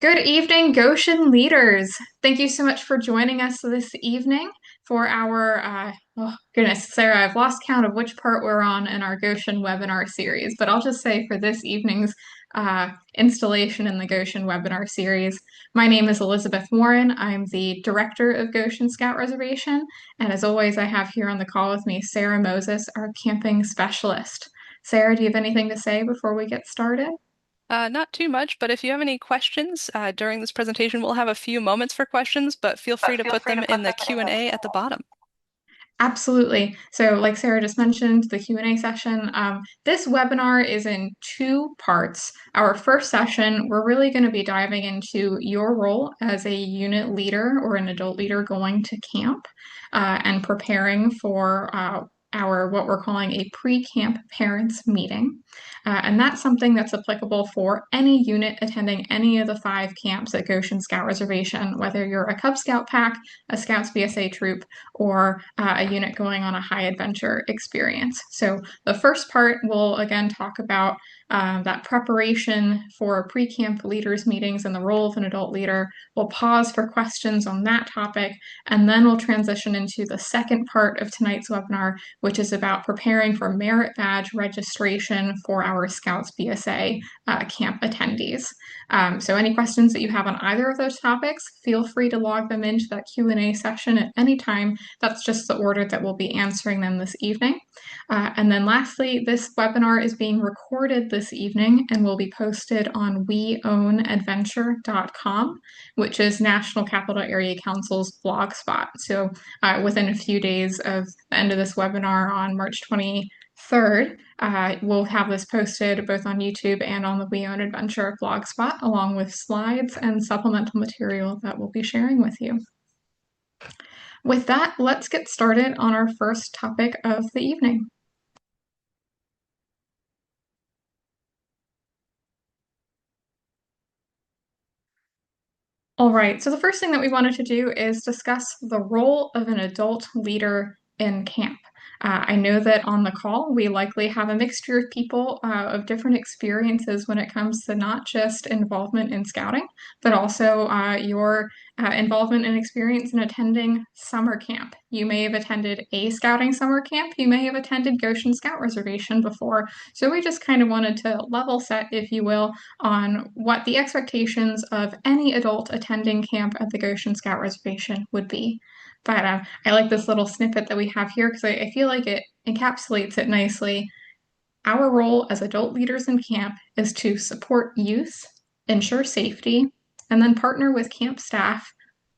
Good evening, Goshen leaders. Thank you so much for joining us this evening for our, oh goodness, Sarah, I've lost count of which part we're on in our Goshen webinar series, but I'll just say for this evening's installation in the Goshen webinar series, my name is Elizabeth Warren. I'm the director of Goshen Scout Reservation, and as always, I have here on the call with me Sarah Moses, our camping specialist. Sarah, do you have anything to say before we get started? Not too much, but if you have any questions during this presentation, we'll have a few moments for questions, but feel free to put them in the Q&A at the bottom. Absolutely. So, like Sarah just mentioned, the Q&A session, this webinar is in two parts. Our first session, we're really going to be diving into your role as a unit leader or an adult leader going to camp and preparing for our what we're calling a pre-camp parents meeting. And that's something that's applicable for any unit attending any of the 5 camps at Goshen Scout Reservation, whether you're a Cub Scout pack, a Scouts BSA troop, or a unit going on a high adventure experience. So the first part will again talk about that preparation for pre-camp leaders meetings and the role of an adult leader. We'll pause for questions on that topic, and then we'll transition into the second part of tonight's webinar, which is about preparing for merit badge registration for our Scouts BSA camp attendees. So any questions that you have on either of those topics, feel free to log them into that Q&A session at any time. That's just the order that we'll be answering them this evening. And then lastly, this webinar is being recorded this evening and will be posted on weownadventure.com, which is National Capital Area Council's blog spot. So within a few days of the end of this webinar on March 23rd, we'll have this posted both on YouTube and on the We Own Adventure blog spot, along with slides and supplemental material that we'll be sharing with you. With that, let's get started on our first topic of the evening. All right, so the first thing that we wanted to do is discuss the role of an adult leader in camp. I know that on the call, we likely have a mixture of people of different experiences when it comes to not just involvement in scouting, but also your involvement and experience in attending summer camp. You may have attended a scouting summer camp, you may have attended Goshen Scout Reservation before. So we just kind of wanted to level set, if you will, on what the expectations of any adult attending camp at the Goshen Scout Reservation would be. But I like this little snippet that we have here because I feel like it encapsulates it nicely. Our role as adult leaders in camp is to support youth, ensure safety, and then partner with camp staff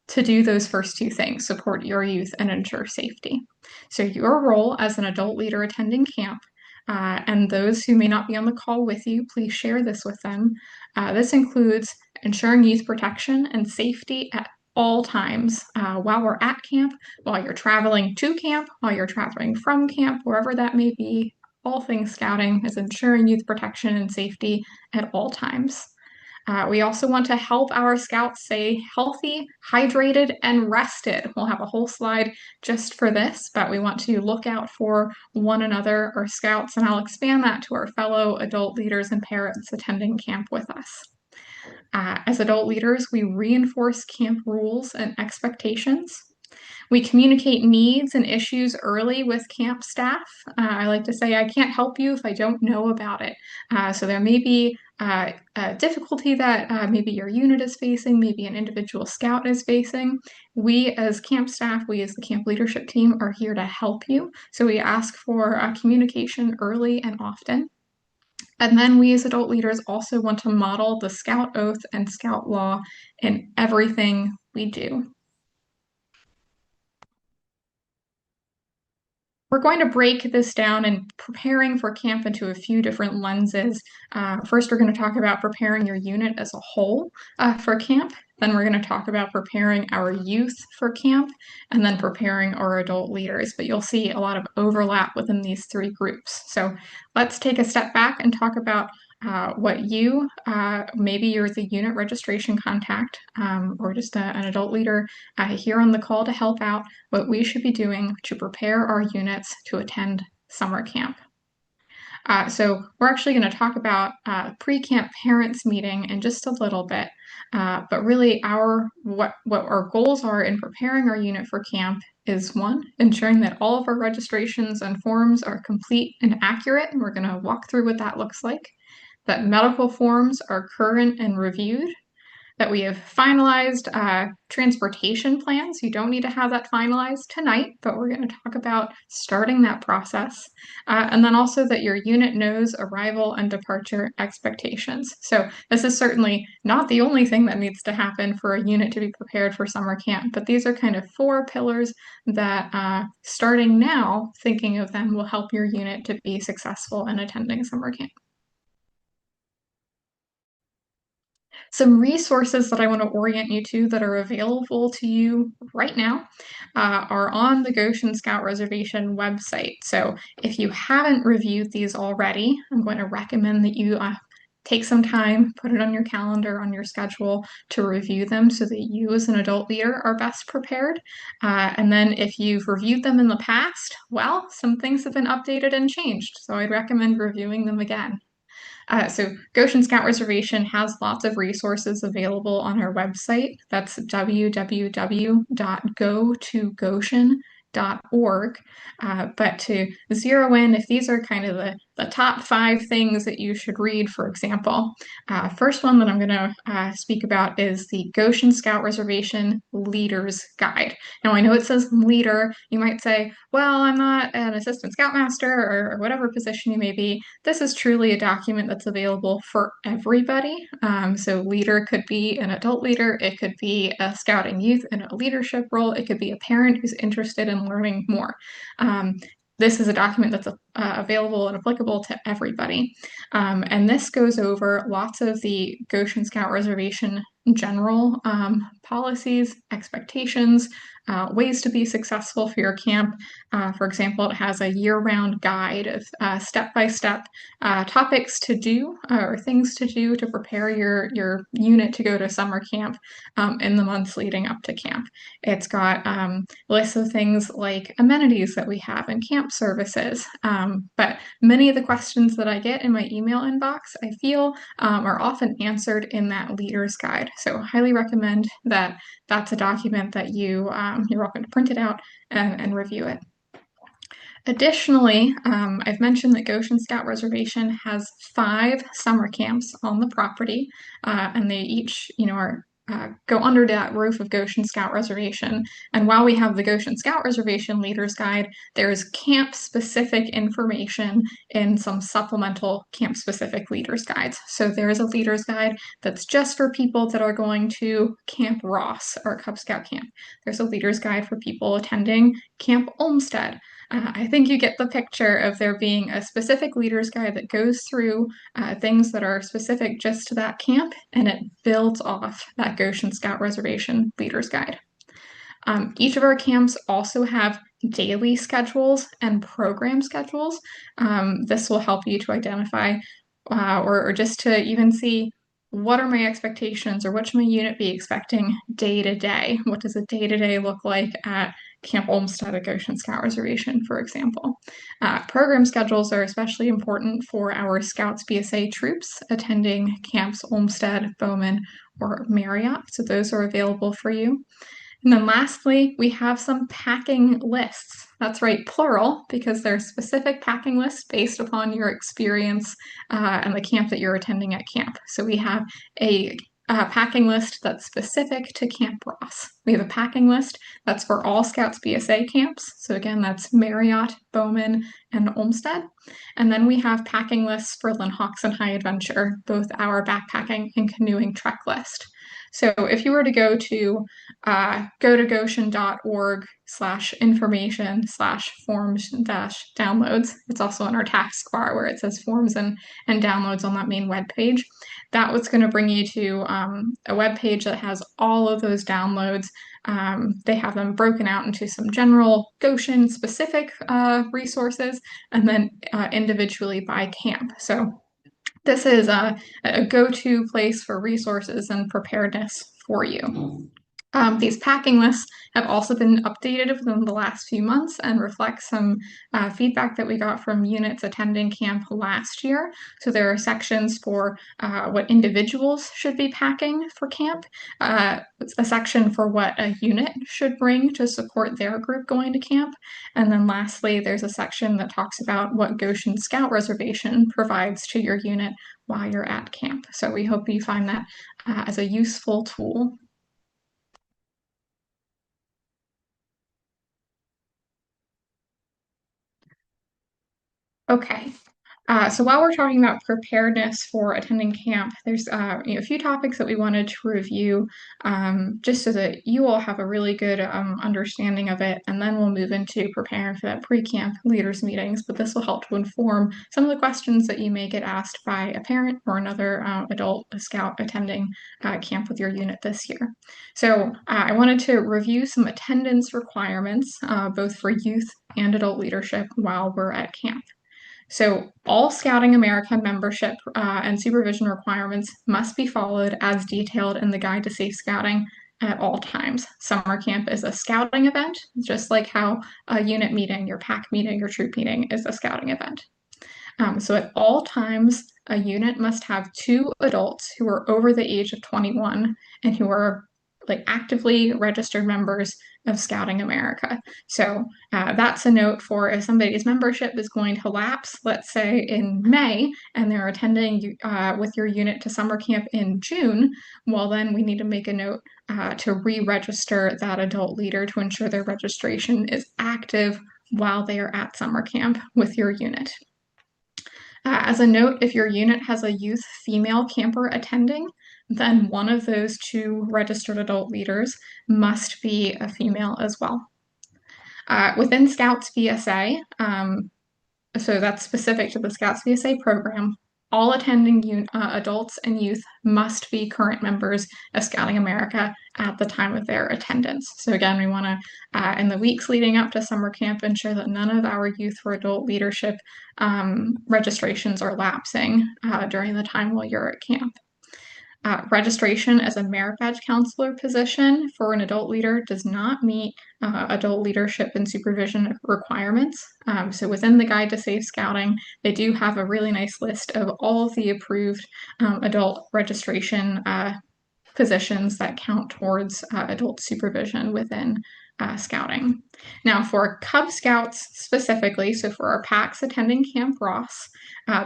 to do those first two things, support your youth and ensure safety. So your role as an adult leader attending camp, and those who may not be on the call with you, please share this with them. This includes ensuring youth protection and safety at all times while we're at camp, while you're traveling to camp, while you're traveling from camp, wherever that may be. All things scouting is ensuring youth protection and safety at all times. We also want to help our scouts stay healthy, hydrated, and rested. We'll have a whole slide just for this, but we want to look out for one another, our scouts, and I'll expand that to our fellow adult leaders and parents attending camp with us. As adult leaders, we reinforce camp rules and expectations. We communicate needs and issues early with camp staff. I like to say, I can't help you if I don't know about it. So there may be a difficulty that maybe your unit is facing, maybe an individual scout is facing. We as camp staff, we as the camp leadership team are here to help you. So we ask for communication early and often. And then we as adult leaders also want to model the scout oath and scout law in everything we do. We're going to break this down and preparing for camp into a few different lenses. First, we're going to talk about preparing your unit as a whole for camp. Then we're going to talk about preparing our youth for camp, and then preparing our adult leaders. But you'll see a lot of overlap within these three groups. So let's take a step back and talk about what you, maybe you're the unit registration contact or just an adult leader here on the call to help out, what we should be doing to prepare our units to attend summer camp. So we're actually going to talk about pre-camp parents meeting in just a little bit. But really, our what our goals are in preparing our unit for camp is one, ensuring that all of our registrations and forms are complete and accurate, and we're going to walk through what that looks like. That medical forms are current and reviewed, that we have finalized transportation plans. You don't need to have that finalized tonight, but we're going to talk about starting that process. And then also that your unit knows arrival and departure expectations. So this is certainly not the only thing that needs to happen for a unit to be prepared for summer camp, but these are kind of four pillars that starting now, thinking of them will help your unit to be successful in attending summer camp. Some resources that I want to orient you to that are available to you right now are on the Goshen Scout Reservation website. So if you haven't reviewed these already, I'm going to recommend that you take some time, put it on your calendar, on your schedule to review them so that you as an adult leader are best prepared. And then if you've reviewed them in the past, well, some things have been updated and changed. So I'd recommend reviewing them again. So Goshen Scout Reservation has lots of resources available on our website. That's www.gotogoshen.org. But to zero in, if these are kind of the top five things that you should read, for example, first one that I'm going to speak about is the Goshen Scout Reservation Leader's Guide. Now, I know it says leader. You might say, well, I'm not an assistant scoutmaster or whatever position you may be. This is truly a document that's available for everybody. So leader could be an adult leader, it could be a scouting youth in a leadership role, it could be a parent who's interested in learning more. This is a document that's available and applicable to everybody. And this goes over lots of the Goshen Scout Reservation general policies, expectations, ways to be successful for your camp. For example, it has a year-round guide of step-by-step topics to do or things to do to prepare your unit to go to summer camp in the months leading up to camp. It's got lists of things like amenities that we have and camp services. But many of the questions that I get in my email inbox, I feel, are often answered in that leader's guide. So I highly recommend that that's a document that you're welcome to print it out and review it. Additionally, I've mentioned that Goshen Scout Reservation has 5 summer camps on the property, and they each, go under that roof of Goshen Scout Reservation. And while we have the Goshen Scout Reservation Leaders Guide, there's camp-specific information in some supplemental camp-specific leaders guides. So there is a leaders guide that's just for people that are going to Camp Ross or Cub Scout camp. There's a leaders guide for people attending Camp Olmsted. I think you get the picture of there being a specific leader's guide that goes through things that are specific just to that camp, and it builds off that Goshen Scout Reservation leader's guide. Each of our camps also have daily schedules and program schedules. This will help you to identify or just to even see what are my expectations or what should my unit be expecting day to day? What does a day to day look like at Camp Olmsted at Goshen Scout Reservation, for example? Program schedules are especially important for our Scouts BSA troops attending Camps Olmsted, Bowman, or Marriott. So those are available for you. And then lastly, we have some packing lists. That's right, plural, because they're specific packing lists based upon your experience and the camp that you're attending at camp. So we have a packing list that's specific to Camp Ross. We have a packing list that's for all Scouts BSA camps. So again, that's Marriott, Bowman, and Olmsted. And then we have packing lists for Linhawks and High Adventure, both our backpacking and canoeing trek list. So if you were to go to goshen.org/information/forms-downloads. It's also on our taskbar where it says forms and downloads on that main web page. That was going to bring you to a web page that has all of those downloads. They have them broken out into some general Goshen specific resources and then individually by camp. So this is a go-to place for resources and preparedness for you. These packing lists have also been updated within the last few months and reflect some feedback that we got from units attending camp last year. So there are sections for what individuals should be packing for camp, a section for what a unit should bring to support their group going to camp, and then lastly, there's a section that talks about what Goshen Scout Reservation provides to your unit while you're at camp. So we hope you find that as a useful tool. Okay. So while we're talking about preparedness for attending camp, there's a few topics that we wanted to review just so that you all have a really good understanding of it, and then we'll move into preparing for that pre-camp leaders meetings. But this will help to inform some of the questions that you may get asked by a parent or another adult scout attending camp with your unit this year. So I wanted to review some attendance requirements, both for youth and adult leadership while we're at camp. So, all Scouting America membership and supervision requirements must be followed as detailed in the Guide to Safe Scouting at all times. Summer camp is a scouting event, just like how a unit meeting, your pack meeting, your troop meeting is a scouting event. So at all times, a unit must have two adults who are over the age of 21 and who are like actively registered members of Scouting America. So that's a note for if somebody's membership is going to lapse, let's say in May, and they're attending with your unit to summer camp in June, well, then we need to make a note to re-register that adult leader to ensure their registration is active while they are at summer camp with your unit. As a note, if your unit has a youth female camper attending, then one of those two registered adult leaders must be a female as well. Within Scouts BSA, so that's specific to the Scouts VSA program, all attending adults and youth must be current members of Scouting America at the time of their attendance. So again, we want to, in the weeks leading up to summer camp, ensure that none of our youth or adult leadership registrations are lapsing during the time while you're at camp. Registration as a merit badge counselor position for an adult leader does not meet adult leadership and supervision requirements. So within the Guide to Safe Scouting, they do have a really nice list of all of the approved adult registration positions that count towards adult supervision within scouting. Now, for Cub Scouts specifically, so for our packs attending Camp Ross,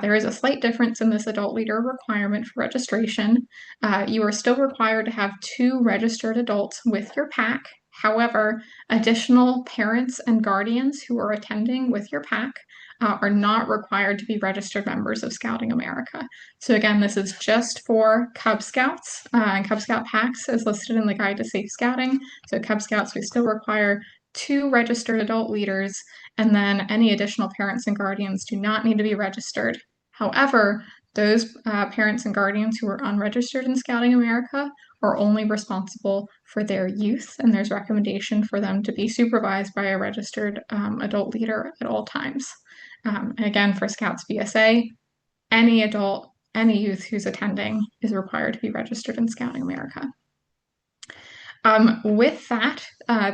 there is a slight difference in this adult leader requirement for registration. You are still required to have two registered adults with your pack. However, additional parents and guardians who are attending with your pack are not required to be registered members of Scouting America. So again, this is just for Cub Scouts and Cub Scout packs as listed in the Guide to Safe Scouting. So Cub Scouts, we still require two registered adult leaders, and then any additional parents and guardians do not need to be registered. However, those parents and guardians who are unregistered in Scouting America are only responsible for their youth, and there's recommendation for them to be supervised by a registered adult leader at all times. And again, for Scouts BSA, any adult, any youth who's attending is required to be registered in Scouting America. With that,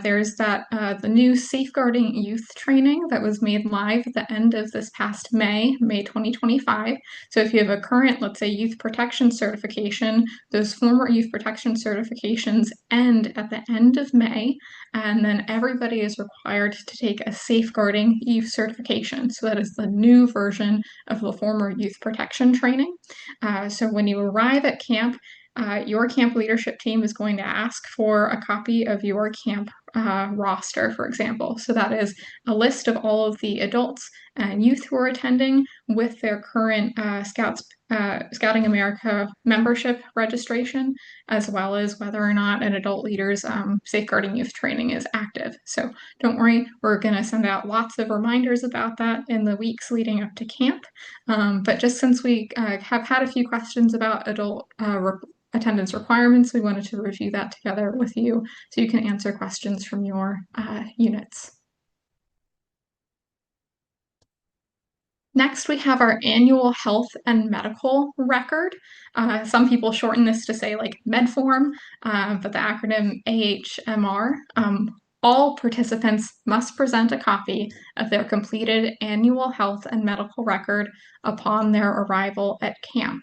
there's the new safeguarding youth training that was made live at the end of this past May 2025. So if you have a current, let's say, youth protection certification, those former youth protection certifications end at the end of May, and then everybody is required to take a safeguarding youth certification. So that is the new version of the former youth protection training. So when you arrive at camp, your camp leadership team is going to ask for a copy of your camp roster, for example. So that is a list of all of the adults and youth who are attending with their current Scouting America membership registration, as well as whether or not an adult leader's safeguarding youth training is active. So don't worry, we're going to send out lots of reminders about that in the weeks leading up to camp. But just since we have had a few questions about adult attendance requirements, we wanted to review that together with you so you can answer questions from your units. Next, we have our annual health and medical record. Some people shorten this to say like MedForm, but the acronym AHMR. All participants must present a copy of their completed annual health and medical record upon their arrival at camp.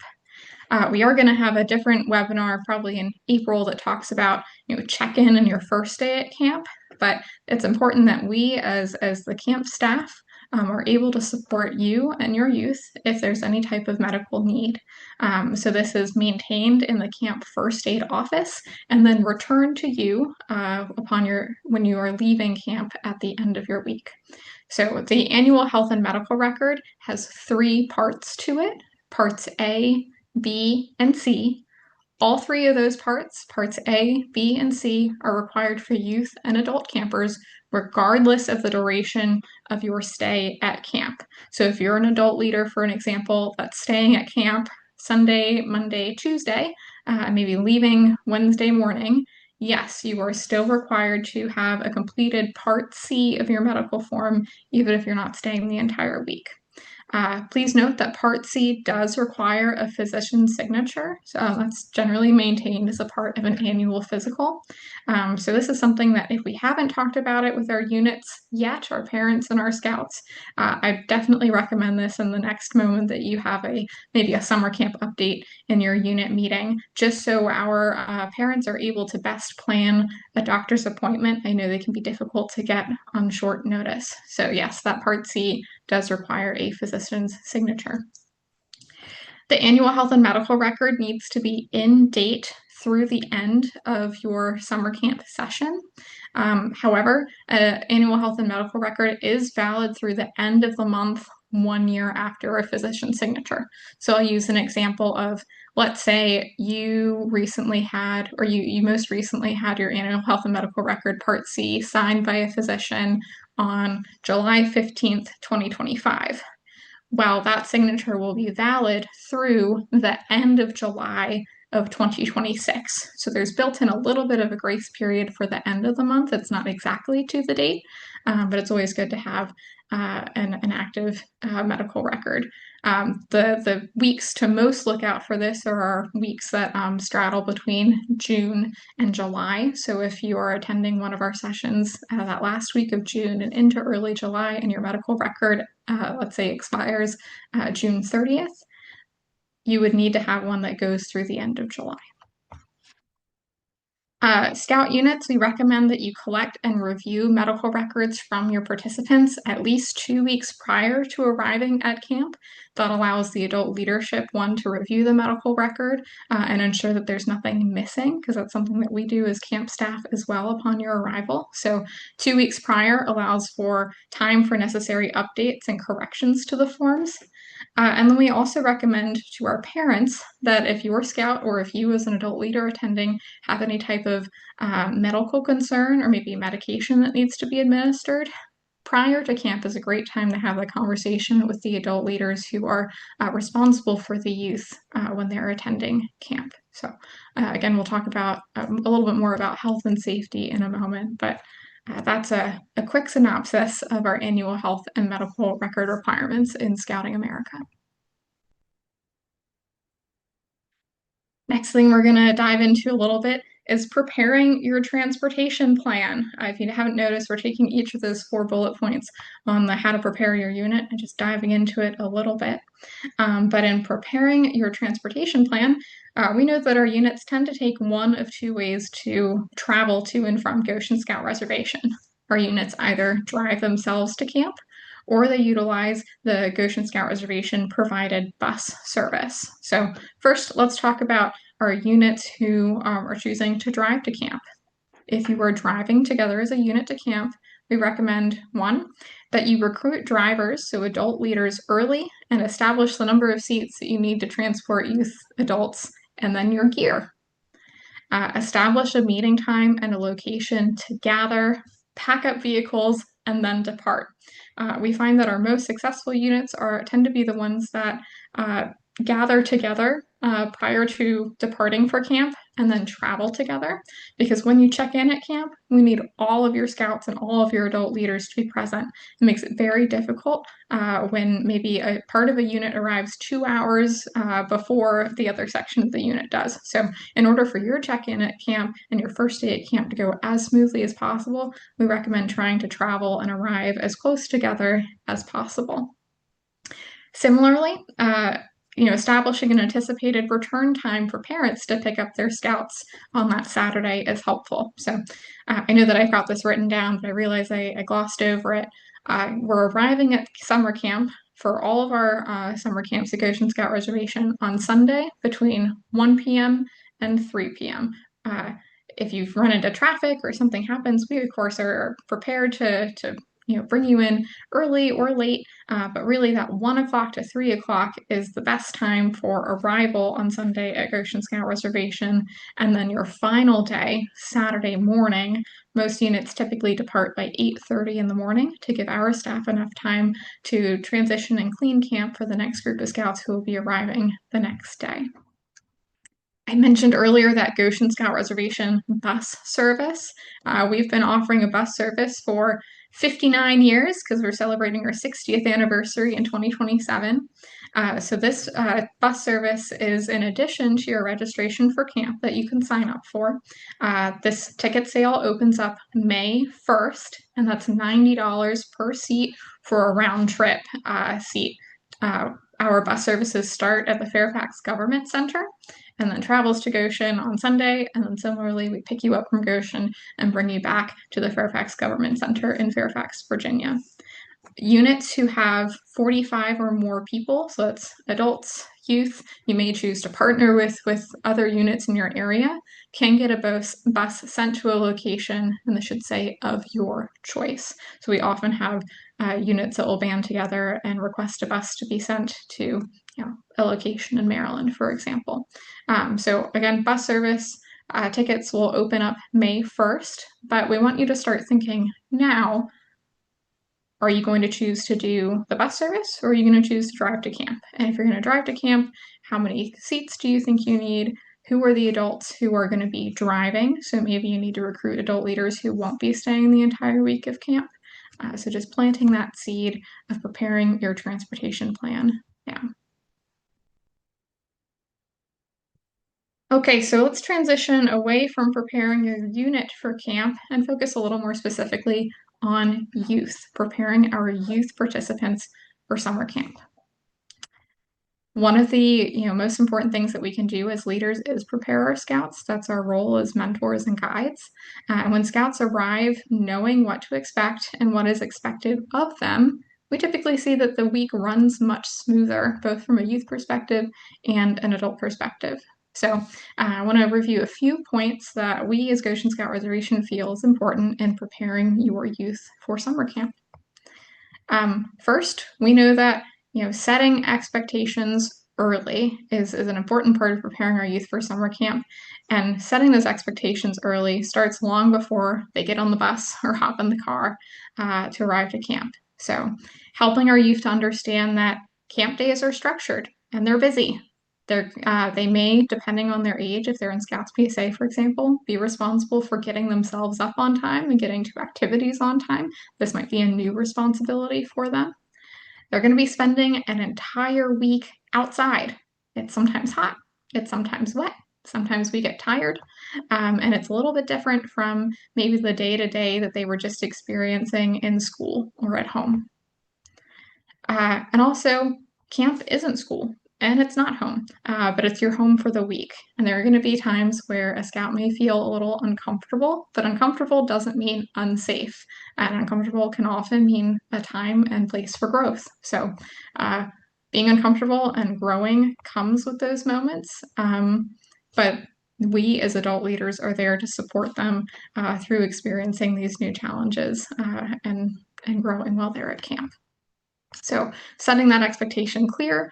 We are going to have a different webinar probably in April that talks about, check-in and your first day at camp. But it's important that we, as the camp staff, are able to support you and your youth if there's any type of medical need. So this is maintained in the camp first aid office and then returned to you when you are leaving camp at the end of your week. So the annual health and medical record has three parts to it: parts A, B, and C. All three of those parts A, B, and C, are required for youth and adult campers, regardless of the duration of your stay at camp. So if you're an adult leader, for an example, that's staying at camp Sunday, Monday, Tuesday, maybe leaving Wednesday morning, yes, you are still required to have a completed Part C of your medical form, even if you're not staying the entire week. Please note that Part C does require a physician's signature. So that's generally maintained as a part of an annual physical. So this is something that if we haven't talked about it with our units yet, our parents and our scouts, I definitely recommend this in the next moment that you have maybe a summer camp update in your unit meeting, just so our parents are able to best plan a doctor's appointment. I know they can be difficult to get on short notice. So yes, that Part C does require a physician's signature. The annual health and medical record needs to be in date through the end of your summer camp session. However, an annual health and medical record is valid through the end of the month 1 year after a physician signature. So I'll use an example of, let's say you recently had, or you most recently had your annual health and medical record Part C signed by a physician on July 15th, 2025. Well, that signature will be valid through the end of July of 2026. So there's built in a little bit of a grace period for the end of the month. It's not exactly to the date, but it's always good to have an active medical record. The weeks to most look out for this are our weeks that straddle between June and July. So if you are attending one of our sessions that last week of June and into early July and your medical record, let's say, expires June 30th, you would need to have one that goes through the end of July. Scout units, we recommend that you collect and review medical records from your participants at least 2 weeks prior to arriving at camp. That allows the adult leadership, one, to review the medical record and ensure that there's nothing missing, because that's something that we do as camp staff as well upon your arrival. So 2 weeks prior allows for time for necessary updates and corrections to the forms. And then we also recommend to our parents that if your scout or if you as an adult leader attending have any type of medical concern or maybe medication that needs to be administered, prior to camp is a great time to have a conversation with the adult leaders who are responsible for the youth when they're attending camp. So again, we'll talk about a little bit more about health and safety in a moment, but that's a quick synopsis of our annual health and medical record requirements in Scouting America. Next thing we're going to dive into a little bit is preparing your transportation plan. If you haven't noticed, we're taking each of those 4 bullet points on the how to prepare your unit and just diving into it a little bit. But in preparing your transportation plan, we know that our units tend to take one of 2 ways to travel to and from Goshen Scout Reservation. Our units either drive themselves to camp, or they utilize the Goshen Scout Reservation provided bus service. So first, let's talk about our units who are choosing to drive to camp. If you are driving together as a unit to camp, we recommend, 1, that you recruit drivers, so adult leaders, early and establish the number of seats that you need to transport youth, adults, and then your gear. Establish a meeting time and a location to gather, pack up vehicles, and then depart. We find that our most successful units tend to be the ones that gather together prior to departing for camp and then travel together. Because when you check in at camp, we need all of your scouts and all of your adult leaders to be present. It makes it very difficult when maybe a part of a unit arrives 2 hours before the other section of the unit does. So, in order for your check in at camp and your first day at camp to go as smoothly as possible, we recommend trying to travel and arrive as close together as possible. Similarly, establishing an anticipated return time for parents to pick up their scouts on that Saturday is helpful. So I know that I've got this written down, but I realize I glossed over it. We're arriving at summer camp for all of our summer camps at Goshen Scout Reservation on Sunday between 1 p.m. and 3 p.m. If you've run into traffic or something happens, we of course are prepared to bring you in early or late, but really that 1 o'clock to 3 o'clock is the best time for arrival on Sunday at Goshen Scout Reservation. And then your final day, Saturday morning, most units typically depart by 8:30 in the morning to give our staff enough time to transition and clean camp for the next group of scouts who will be arriving the next day. I mentioned earlier that Goshen Scout Reservation bus service. We've been offering a bus service for 59 years because we're celebrating our 60th anniversary in 2027. So this bus service is in addition to your registration for camp that you can sign up for. This ticket sale opens up May 1st, and that's $90 per seat for a round trip seat. Our bus services start at the Fairfax Government Center and then travels to Goshen on Sunday. And then similarly, we pick you up from Goshen and bring you back to the Fairfax Government Center in Fairfax, Virginia. Units who have 45 or more people, so that's adults, youth, you may choose to partner with other units in your area, can get a bus sent to a location, and this should say of your choice. So we often have units that will band together and request a bus to be sent to a location in Maryland, for example. So again, bus service tickets will open up May 1st, but we want you to start thinking now, are you going to choose to do the bus service or are you going to choose to drive to camp? And if you're going to drive to camp, how many seats do you think you need? Who are the adults who are going to be driving? So maybe you need to recruit adult leaders who won't be staying the entire week of camp. So just planting that seed of preparing your transportation plan now. Okay, so let's transition away from preparing your unit for camp and focus a little more specifically on youth, preparing our youth participants for summer camp. One of the most important things that we can do as leaders is prepare our scouts. That's our role as mentors and guides. And when scouts arrive knowing what to expect and what is expected of them, we typically see that the week runs much smoother, both from a youth perspective and an adult perspective. So I want to review a few points that we as Goshen Scout Reservation feel is important in preparing your youth for summer camp. First, we know that setting expectations early is an important part of preparing our youth for summer camp. And setting those expectations early starts long before they get on the bus or hop in the car to arrive to camp. So helping our youth to understand that camp days are structured and they're busy. They may, depending on their age, if they're in Scouts PSA, for example, be responsible for getting themselves up on time and getting to activities on time. This might be a new responsibility for them. They're going to be spending an entire week outside. It's sometimes hot, it's sometimes wet, sometimes we get tired, and it's a little bit different from maybe the day-to-day that they were just experiencing in school or at home. And also, camp isn't school and it's not home, but it's your home for the week. And there are going to be times where a scout may feel a little uncomfortable, but uncomfortable doesn't mean unsafe. And uncomfortable can often mean a time and place for growth. So being uncomfortable and growing comes with those moments. But we as adult leaders are there to support them through experiencing these new challenges and growing while they're at camp. So setting that expectation clear,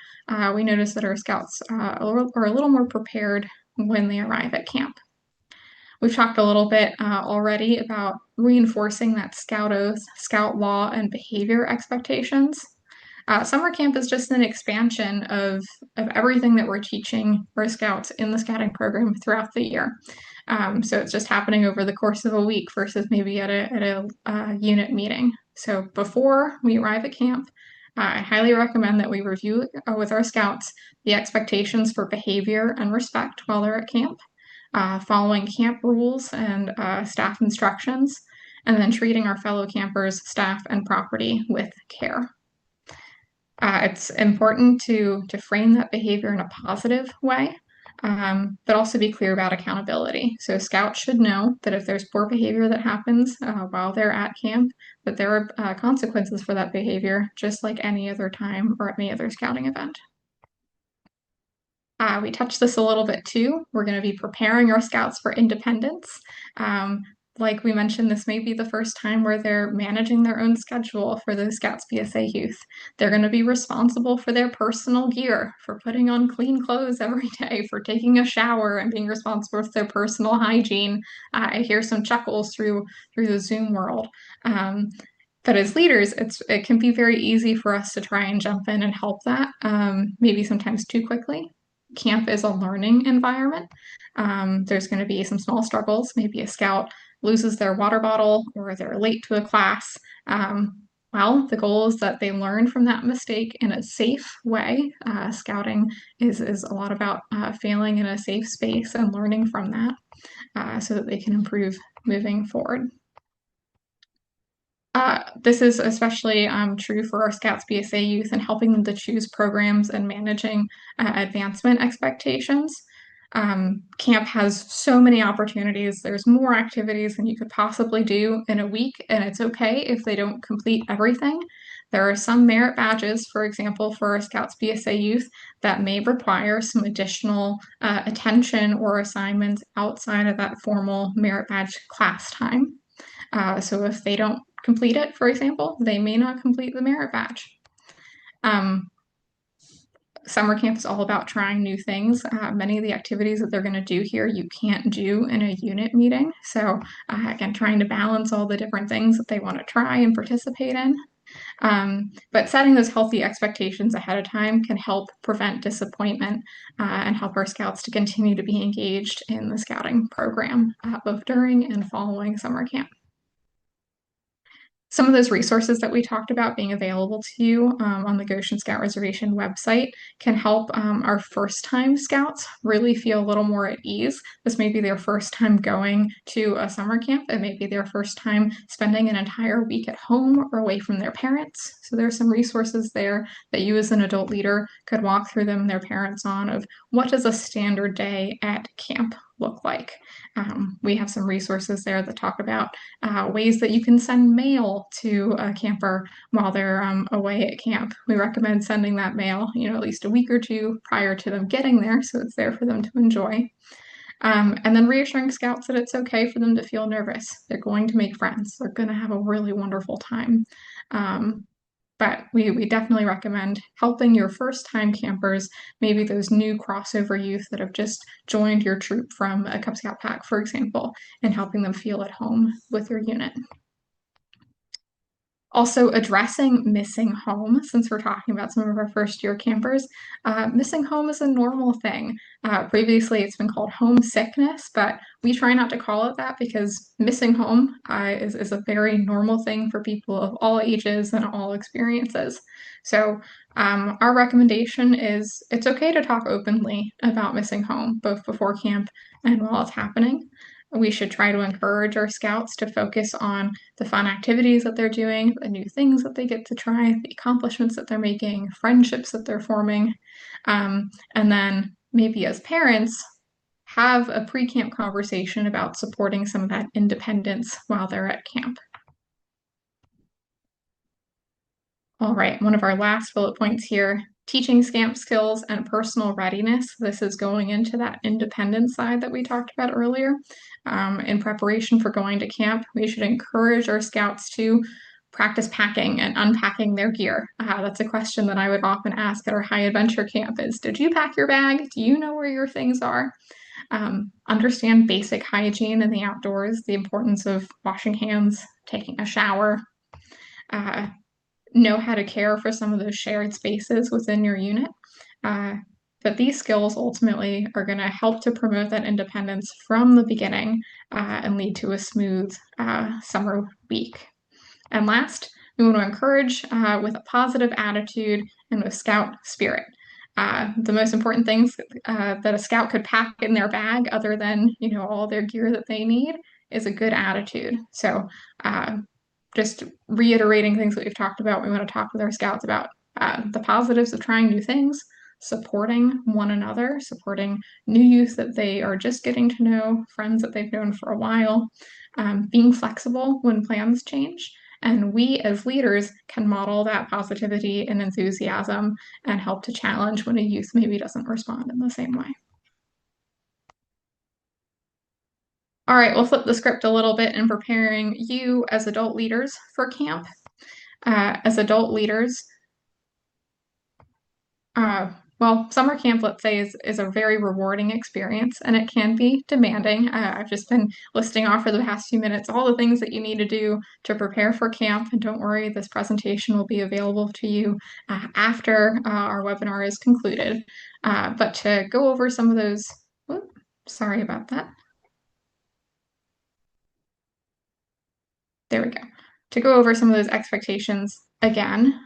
we notice that our scouts are a little more prepared when they arrive at camp. We've talked a little bit already about reinforcing that scout oath, scout law, and behavior expectations. Summer camp is just an expansion of everything that we're teaching our scouts in the scouting program throughout the year. So it's just happening over the course of a week versus maybe at a unit meeting. So before we arrive at camp, I highly recommend that we review with our scouts the expectations for behavior and respect while they're at camp, following camp rules and staff instructions, and then treating our fellow campers, staff, and property with care. It's important to frame that behavior in a positive way, but also be clear about accountability. So scouts should know that if there's poor behavior that happens while they're at camp, that there are consequences for that behavior, just like any other time or any other scouting event. We touched this a little bit too. We're going to be preparing our scouts for independence. Um, like we mentioned, this may be the first time where they're managing their own schedule for the Scouts BSA youth. They're going to be responsible for their personal gear, for putting on clean clothes every day, for taking a shower and being responsible for their personal hygiene. I hear some chuckles through the Zoom world. But as leaders, it can be very easy for us to try and jump in and help that, maybe sometimes too quickly. Camp is a learning environment. There's going to be some small struggles. Maybe a scout loses their water bottle or they're late to a class. Well, the goal is that they learn from that mistake in a safe way. Scouting is a lot about failing in a safe space and learning from that so that they can improve moving forward. This is especially true for our Scouts BSA youth and helping them to choose programs and managing advancement expectations. Camp has so many opportunities. There's more activities than you could possibly do in a week, and it's okay if they don't complete everything. There are some merit badges, for example, for our Scouts BSA youth that may require some additional attention or assignments outside of that formal merit badge class time. So if they don't complete it, for example, they may not complete the merit badge. Um, Summer camp is all about trying new things. Many of the activities that they're going to do here, you can't do in a unit meeting. So, again, trying to balance all the different things that they want to try and participate in. But setting those healthy expectations ahead of time can help prevent disappointment and help our scouts to continue to be engaged in the scouting program, both during and following summer camp. Some of those resources that we talked about being available to you on the Goshen Scout Reservation website can help our first time scouts really feel a little more at ease. This may be their first time going to a summer camp. It may be their first time spending an entire week at home or away from their parents. So there's some resources there that you as an adult leader could walk through them and their parents on of what does a standard day at camp look like. We have some resources there that talk about ways that you can send mail to a camper while they're away at camp. We recommend sending that mail, at least a week or two prior to them getting there, so it's there for them to enjoy. And then reassuring scouts that it's okay for them to feel nervous. They're going to make friends. They're going to have a really wonderful time. But we definitely recommend helping your first time campers, maybe those new crossover youth that have just joined your troop from a Cub Scout pack, for example, and helping them feel at home with your unit. Also, addressing missing home, since we're talking about some of our first year campers. Missing home is a normal thing. Previously, it's been called homesickness, but we try not to call it that because missing home is a very normal thing for people of all ages and all experiences. So, our recommendation is it's okay to talk openly about missing home, both before camp and while it's happening. We should try to encourage our scouts to focus on the fun activities that they're doing, the new things that they get to try, the accomplishments that they're making, friendships that they're forming. And then maybe as parents, have a pre-camp conversation about supporting some of that independence while they're at camp. All right, one of our last bullet points here, teaching scamp skills and personal readiness. This is going into that independent side that we talked about earlier. In preparation for going to camp, we should encourage our scouts to practice packing and unpacking their gear. That's a question that I would often ask at our high adventure camp is, did you pack your bag? Do you know where your things are? Understand basic hygiene in the outdoors, the importance of washing hands, taking a shower, know how to care for some of those shared spaces within your unit. Uh, but these skills ultimately are going to help to promote that independence from the beginning and lead to a smooth summer week. And last, we want to encourage with a positive attitude and with scout spirit. The most important things that a scout could pack in their bag, other than all their gear that they need, is a good attitude. So, just reiterating things that we've talked about, we want to talk with our scouts about the positives of trying new things, supporting one another, supporting new youth that they are just getting to know, friends that they've known for a while, being flexible when plans change. And we as leaders can model that positivity and enthusiasm and help to challenge when a youth maybe doesn't respond in the same way. All right, we'll flip the script a little bit in preparing you as adult leaders for camp. As adult leaders, well, summer camp, let's say, is a very rewarding experience, and it can be demanding. I've just been listing off for the past few minutes all the things that you need to do to prepare for camp. And don't worry, this presentation will be available to you after our webinar is concluded. But to go over some of those, whoop, sorry about that. There we go. To go over some of those expectations again.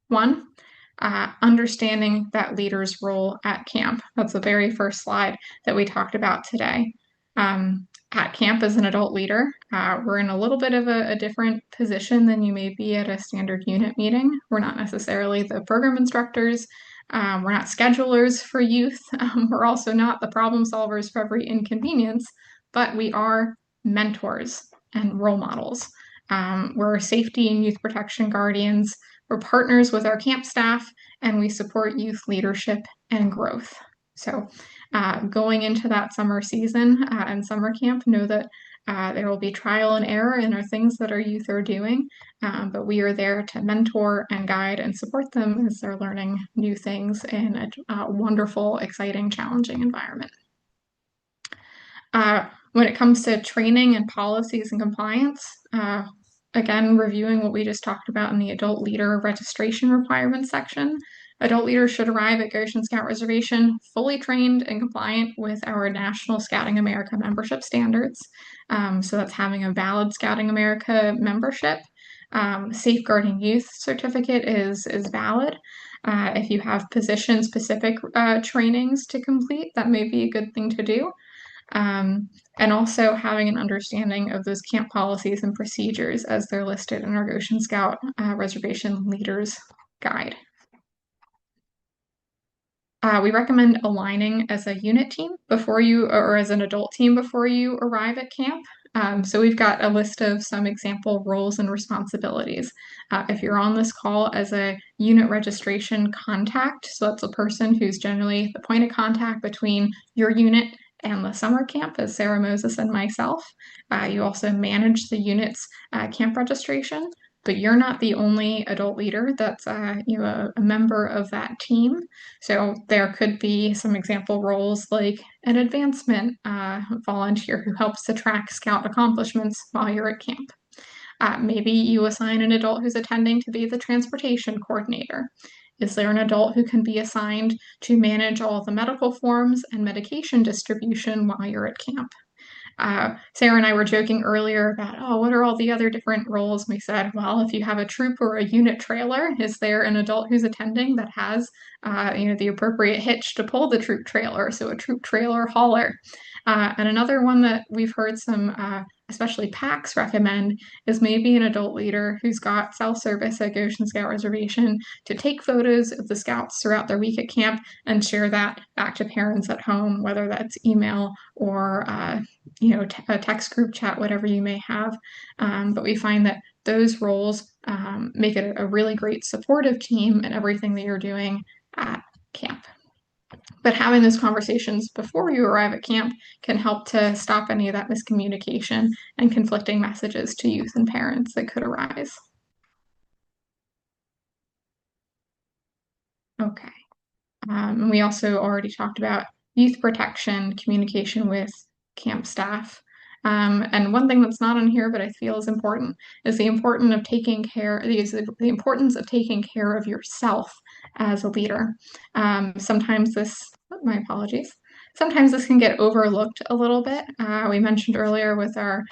One, understanding that leader's role at camp. That's the very first slide that we talked about today. At camp as an adult leader, we're in a little bit of a different position than you may be at a standard unit meeting. We're not necessarily the program instructors. We're not schedulers for youth. We're also not the problem solvers for every inconvenience, but we are mentors and role models. We're safety and youth protection guardians. We're partners with our camp staff, and we support youth leadership and growth. So, going into that summer season and summer camp, know that there will be trial and error in our things that our youth are doing, but we are there to mentor and guide and support them as they're learning new things in a wonderful, exciting, challenging environment. When it comes to training and policies and compliance, again, reviewing what we just talked about in the adult leader registration requirements section, adult leaders should arrive at Goshen Scout Reservation fully trained and compliant with our National Scouting America membership standards. So that's having a valid Scouting America membership. Safeguarding Youth certificate is valid. If you have position-specific trainings to complete, that may be a good thing to do. And also having an understanding of those camp policies and procedures as they're listed in our Goshen Scout Reservation Leaders Guide. We recommend aligning as a unit team before you, or as an adult team before you arrive at camp. So we've got a list of some example roles and responsibilities. If you're on this call as a unit registration contact, so that's a person who's generally the point of contact between your unit and the summer camp, as Sarah Moses and myself. You also manage the unit's camp registration, but you're not the only adult leader that's a member of that team. So there could be some example roles like an advancement volunteer who helps to track scout accomplishments while you're at camp. Maybe you assign an adult who's attending to be the transportation coordinator. Is there an adult who can be assigned to manage all the medical forms and medication distribution while you're at camp? Sarah and I were joking earlier about, oh, what are all the other different roles? We said, well, if you have a troop or a unit trailer, is there an adult who's attending that has, the appropriate hitch to pull the troop trailer? So a troop trailer hauler. And another one that we've heard some, especially PACs recommend, is maybe an adult leader who's got self-service at Goshen Scout Reservation to take photos of the scouts throughout their week at camp and share that back to parents at home, whether that's email or a text group chat, whatever you may have. But we find that those roles make it a really great supportive team in everything that you're doing at camp. But having those conversations before you arrive at camp can help to stop any of that miscommunication and conflicting messages to youth and parents that could arise. Okay. And we also already talked about youth protection, communication with camp staff. And one thing that's not on here, but I feel is important, is the importance of taking care, the importance of taking care of yourself as a leader. Sometimes this, my apologies. Sometimes this can get overlooked a little bit. We mentioned earlier with our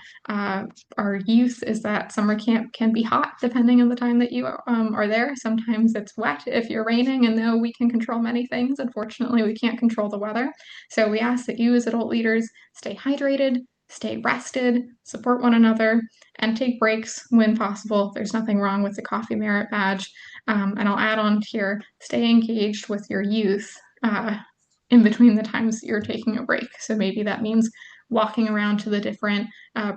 youth is that summer camp can be hot depending on the time that you are there. Sometimes it's wet if you're raining, and though we can control many things, unfortunately, we can't control the weather. So we ask that you as adult leaders stay hydrated, stay rested, support one another, and take breaks when possible. There's nothing wrong with the coffee merit badge. And I'll add on here, stay engaged with your youth in between the times that you're taking a break. So maybe that means walking around to the different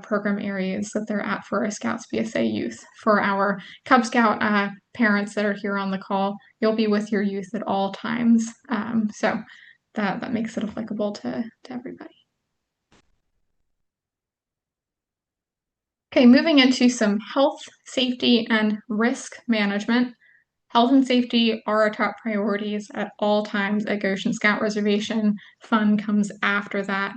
program areas that they're at for our Scouts BSA youth. For our Cub Scout parents that are here on the call, you'll be with your youth at all times. So that makes it applicable to everybody. Okay, moving into some health, safety, and risk management. Health and safety are our top priorities at all times at Goshen Scout Reservation. Fun comes after that,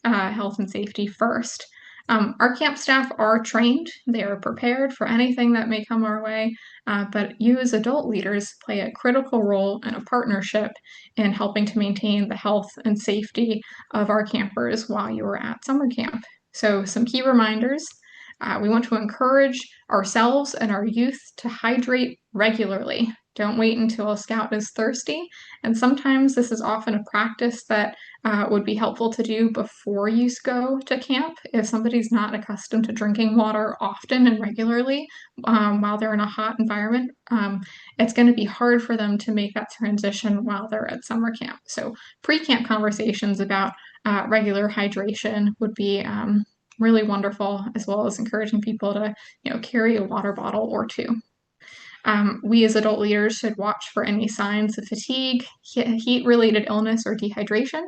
health and safety first. Our camp staff are trained, they are prepared for anything that may come our way, but you as adult leaders play a critical role in a partnership in helping to maintain the health and safety of our campers while you are at summer camp. So, some key reminders. We want to encourage ourselves and our youth to hydrate regularly. Don't wait until a scout is thirsty. And sometimes this is often a practice that would be helpful to do before you go to camp. If somebody's not accustomed to drinking water often and regularly while they're in a hot environment, it's going to be hard for them to make that transition while they're at summer camp. So pre-camp conversations about regular hydration would be really wonderful, as well as encouraging people to, carry a water bottle or two. We as adult leaders should watch for any signs of fatigue, heat-related illness, or dehydration.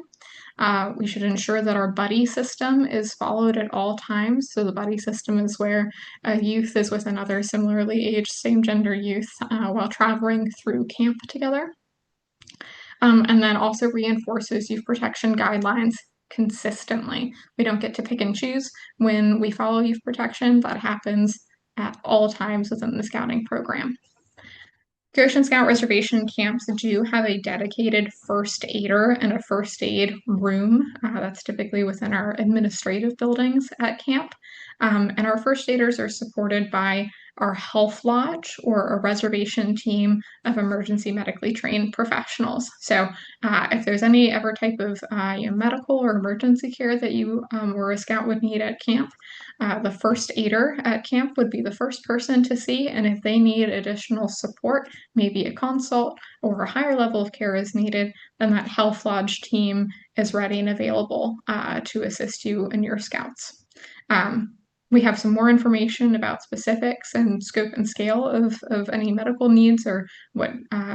We should ensure that our buddy system is followed at all times. So the buddy system is where a youth is with another similarly aged, same gender youth while traveling through camp together. And then also reinforces youth protection guidelines consistently. We don't get to pick and choose when we follow youth protection. That happens at all times within the scouting program. Goshen Scout Reservation camps do have a dedicated first aider and a first aid room. That's typically within our administrative buildings at camp. And our first aiders are supported by our health lodge or a reservation team of emergency medically trained professionals. So if there's any ever type of medical or emergency care that you or a scout would need at camp, the first aider at camp would be the first person to see, and if they need additional support, maybe a consult or a higher level of care is needed, then that health lodge team is ready and available to assist you and your scouts. We have some more information about specifics and scope and scale of any medical needs or what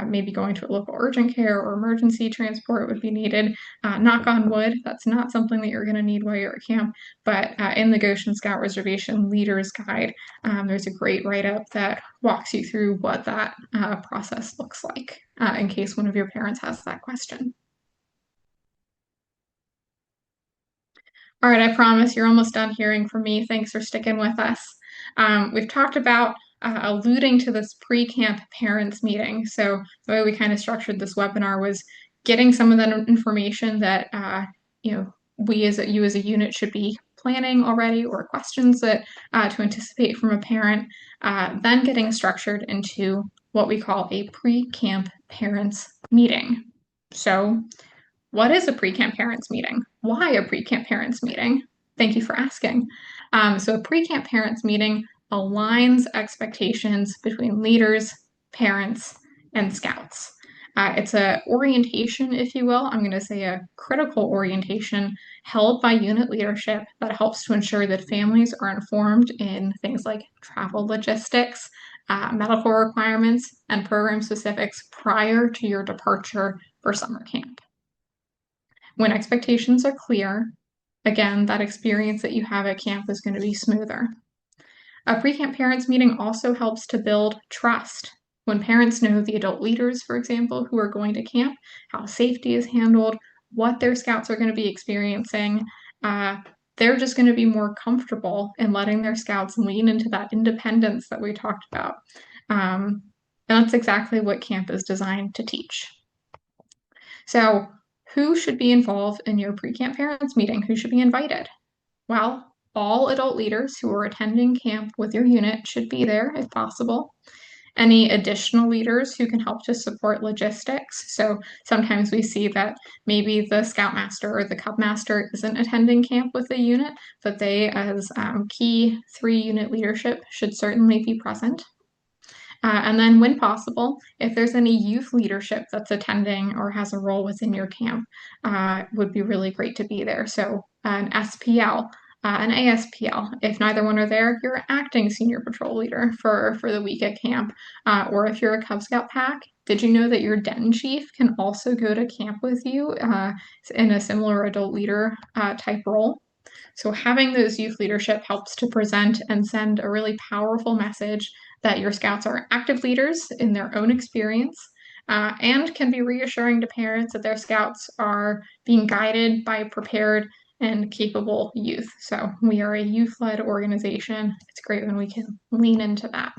maybe going to a local urgent care or emergency transport would be needed. Knock on wood, that's not something that you're going to need while you're at camp, but in the Goshen Scout Reservation Leader's Guide, there's a great write-up that walks you through what that process looks like in case one of your parents has that question. All right, I promise you're almost done hearing from me. Thanks for sticking with us. We've talked about alluding to this pre-camp parents meeting. So the way we kind of structured this webinar was getting some of that information that we as you as a unit should be planning already, or questions that to anticipate from a parent. Then getting structured into what we call a pre-camp parents meeting. So what is a pre-camp parents meeting? Why a pre-camp parents meeting? Thank you for asking. So a pre-camp parents meeting aligns expectations between leaders, parents, and scouts. It's a orientation, if you will. I'm going to say a critical orientation held by unit leadership that helps to ensure that families are informed in things like travel logistics, medical requirements, and program specifics prior to your departure for summer camp. When expectations are clear, again, that experience that you have at camp is going to be smoother. A pre-camp parents meeting also helps to build trust. When parents know the adult leaders, for example, who are going to camp, how safety is handled, what their scouts are going to be experiencing, they're just going to be more comfortable in letting their scouts lean into that independence that we talked about. Um, and that's exactly what camp is designed to teach. So, who should be involved in your pre-camp parents meeting? Who should be invited? Well, all adult leaders who are attending camp with your unit should be there if possible. Any additional leaders who can help to support logistics. So sometimes we see that maybe the scoutmaster or the cubmaster isn't attending camp with the unit, but they, as key 3-unit leadership, should certainly be present. And then, when possible, if there's any youth leadership that's attending or has a role within your camp, would be really great to be there. So, an SPL, an ASPL. If neither one are there, you're acting senior patrol leader for the week at camp. Or if you're a Cub Scout pack, did you know that your den chief can also go to camp with you in a similar adult leader type role? So, having those youth leadership helps to present and send a really powerful message that your scouts are active leaders in their own experience, and can be reassuring to parents that their scouts are being guided by prepared and capable youth. So, we are a youth led organization. It's great when we can lean into that.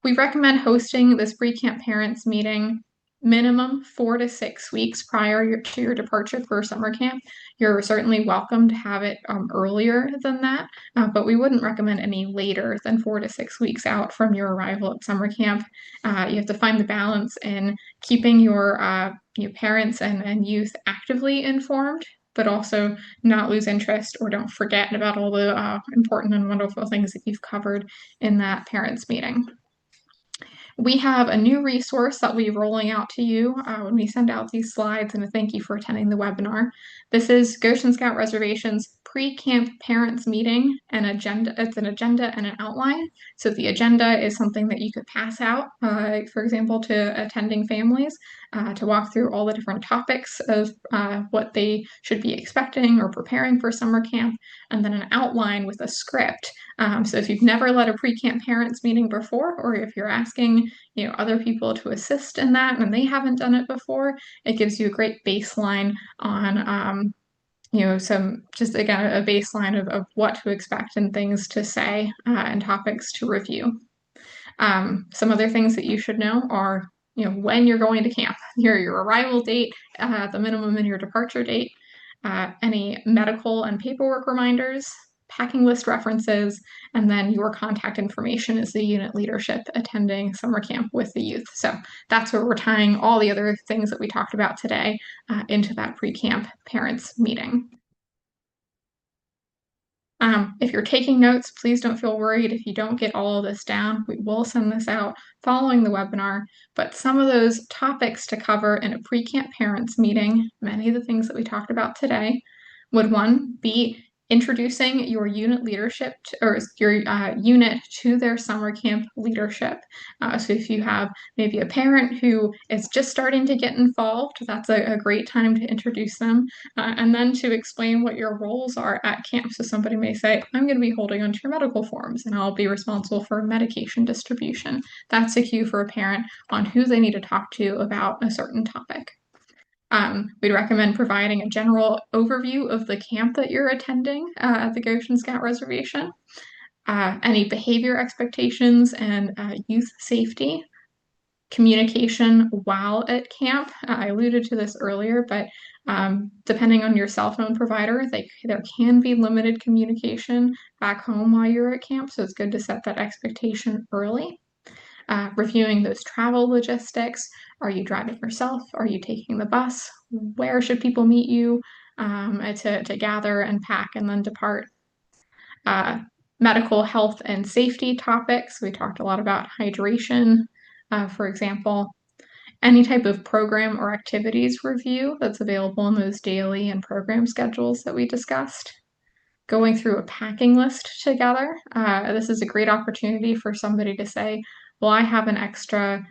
We recommend hosting this pre-camp parents meeting minimum 4 to 6 weeks prior to your departure for summer camp. You're certainly welcome to have it earlier than that, but we wouldn't recommend any later than 4 to 6 weeks out from your arrival at summer camp. You have to find the balance in keeping your parents and youth actively informed, but also not lose interest or don't forget about all the important and wonderful things that you've covered in that parents meeting. We have a new resource that we'll be rolling out to you when we send out these slides, and a thank you for attending the webinar. This is Goshen Scout Reservation's pre-camp parents meeting and agenda. It's an agenda and an outline. So the agenda is something that you could pass out, for example, to attending families to walk through all the different topics of what they should be expecting or preparing for summer camp, and then an outline with a script. So if you've never led a pre-camp parents meeting before, or if you're asking other people to assist in that and they haven't done it before, it gives you a great baseline on some, just again, a baseline of what to expect and things to say and topics to review. Some other things that you should know are when you're going to camp, your arrival date, the minimum, and your departure date, any medical and paperwork reminders, packing list references, and then your contact information as the unit leadership attending summer camp with the youth. So that's where we're tying all the other things that we talked about today into that pre-camp parents meeting. If you're taking notes, please don't feel worried if you don't get all of this down. We will send this out following the webinar, but some of those topics to cover in a pre-camp parents meeting, many of the things that we talked about today, would one be introducing your unit leadership or your unit to their summer camp leadership. So if you have maybe a parent who is just starting to get involved, that's a great time to introduce them. And then to explain what your roles are at camp. So somebody may say, I'm going to be holding onto your medical forms and I'll be responsible for medication distribution. That's a cue for a parent on who they need to talk to about a certain topic. We'd recommend providing a general overview of the camp that you're attending at the Goshen Scout Reservation, any behavior expectations and youth safety, communication while at camp. I alluded to this earlier, but depending on your cell phone provider, there can be limited communication back home while you're at camp, so it's good to set that expectation early. Reviewing those travel logistics. Are you driving yourself? Are you taking the bus? Where should people meet you to gather and pack and then depart? Medical health and safety topics. We talked a lot about hydration, for example. Any type of program or activities review that's available in those daily and program schedules that we discussed. Going through a packing list together. This is a great opportunity for somebody to say, well, I have an extra,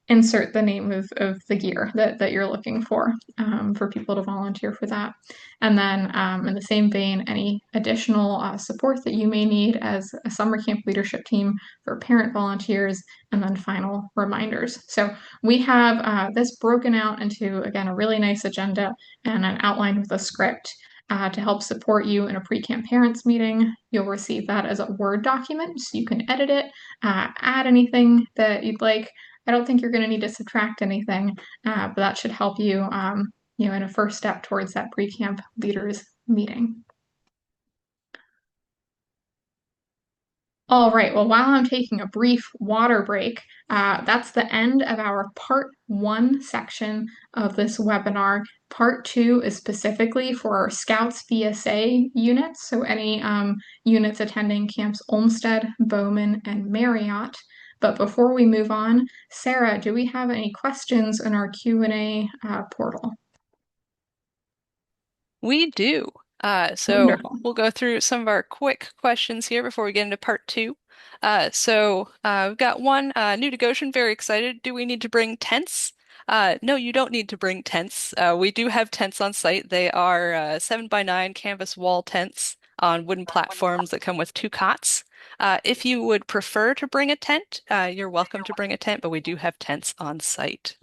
insert the name of the gear that you're looking for people to volunteer for that. And then in the same vein, any additional support that you may need as a summer camp leadership team for parent volunteers, and then final reminders. So we have this broken out into, again, a really nice agenda and an outline with a script. to help support you in a pre-camp parents meeting. You'll receive that as a Word document, so you can edit it, add anything that you'd like. I don't think you're going to need to subtract anything, but that should help you, in a first step towards that pre-camp leaders meeting. All right, well, while I'm taking a brief water break, that's the end of our part one section of this webinar. Part two is specifically for our Scouts VSA units, so any units attending Camps Olmsted, Bowman, and Marriott. But before we move on, Sarah, do we have any questions in our Q&A portal? We do. So Wonderful. we'll go through some of our quick questions here before we get into part two. We've got one new to Goshen, very excited. Do we need to bring tents? No, you don't need to bring tents. We do have tents on site. They are 7x9 canvas wall tents on wooden platforms that come with two cots. If you would prefer to bring a tent, you're welcome to bring a tent, but we do have tents on site.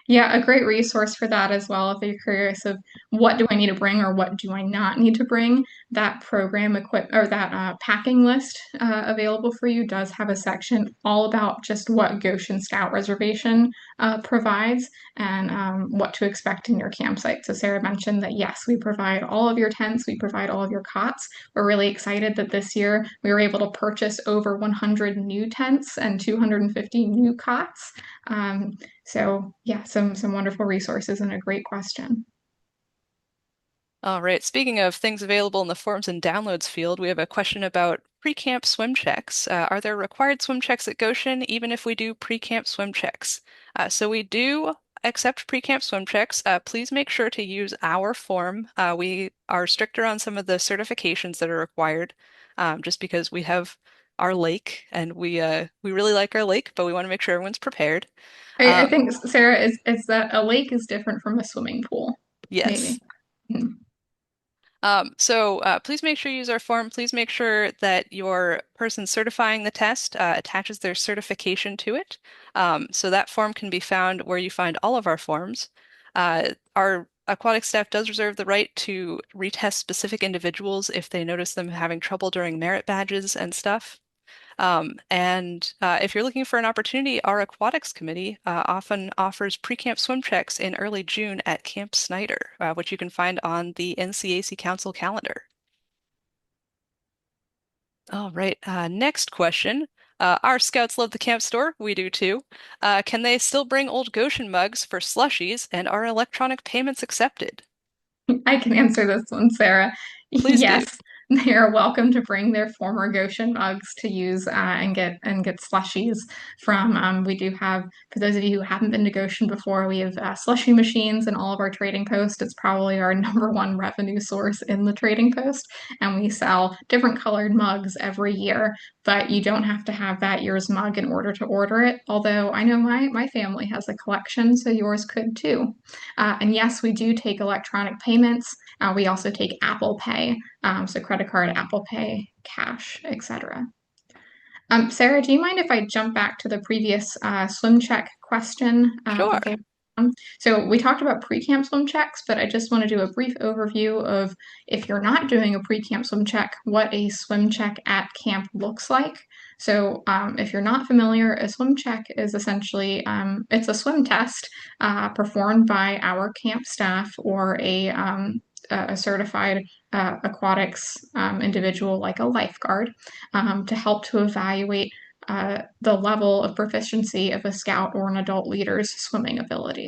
Yeah, a great resource for that as well. If you're curious of what do I need to bring or what do I not need to bring, that program equip or that packing list available for you does have a section all about just what Goshen Scout Reservation provides and what to expect in your campsite. So Sarah mentioned that yes, we provide all of your tents, we provide all of your cots. We're really excited that this year we were able to purchase over 100 new tents and 250 new cots. So yeah, some wonderful resources and a great question. All right. Speaking of things available in the forms and downloads field, we have a question about pre-camp swim checks. Are there required swim checks at Goshen, even if we do pre-camp swim checks? So we do accept pre-camp swim checks. Please make sure to use our form. We are stricter on some of the certifications that are required, just because we have our lake and we really like our lake, but we want to make sure everyone's prepared. I Um, think Sarah is that a lake is different from a swimming pool, yes. maybe. Hmm. Please make sure you use our form. Please make sure that your person certifying the test attaches their certification to it. So that form can be found where you find all of our forms. Our aquatic staff does reserve the right to retest specific individuals if they notice them having trouble during merit badges and stuff. If you're looking for an opportunity, our aquatics committee often offers pre-camp swim checks in early June at Camp Snyder, which you can find on the NCAC Council calendar. All right, next question. Our scouts love the camp store. We do too. Can they still bring old Goshen mugs for slushies, and are electronic payments accepted? I can answer this one, Sarah. Please do. Yes, they are welcome to bring their former Goshen mugs to use and get slushies from. We do have, for those of you who haven't been to Goshen before, we have slushy machines in all of our trading posts. It's probably our number one revenue source in the trading post, and we sell different colored mugs every year. But you don't have to have that year's mug in order to order it. Although I know my family has a collection, so yours could too. And yes, we do take electronic payments. We also take Apple Pay, so credit card, Apple Pay, cash, etc. Sarah, do you mind if I jump back to the previous swim check question Sure. that they so we talked about pre-camp swim checks, but I just want to do a brief overview of if you're not doing a pre-camp swim check, what a swim check at camp looks like. So if you're not familiar, a swim check is essentially it's a swim test performed by our camp staff or a certified aquatics individual like a lifeguard to help to evaluate the level of proficiency of a scout or an adult leader's swimming ability.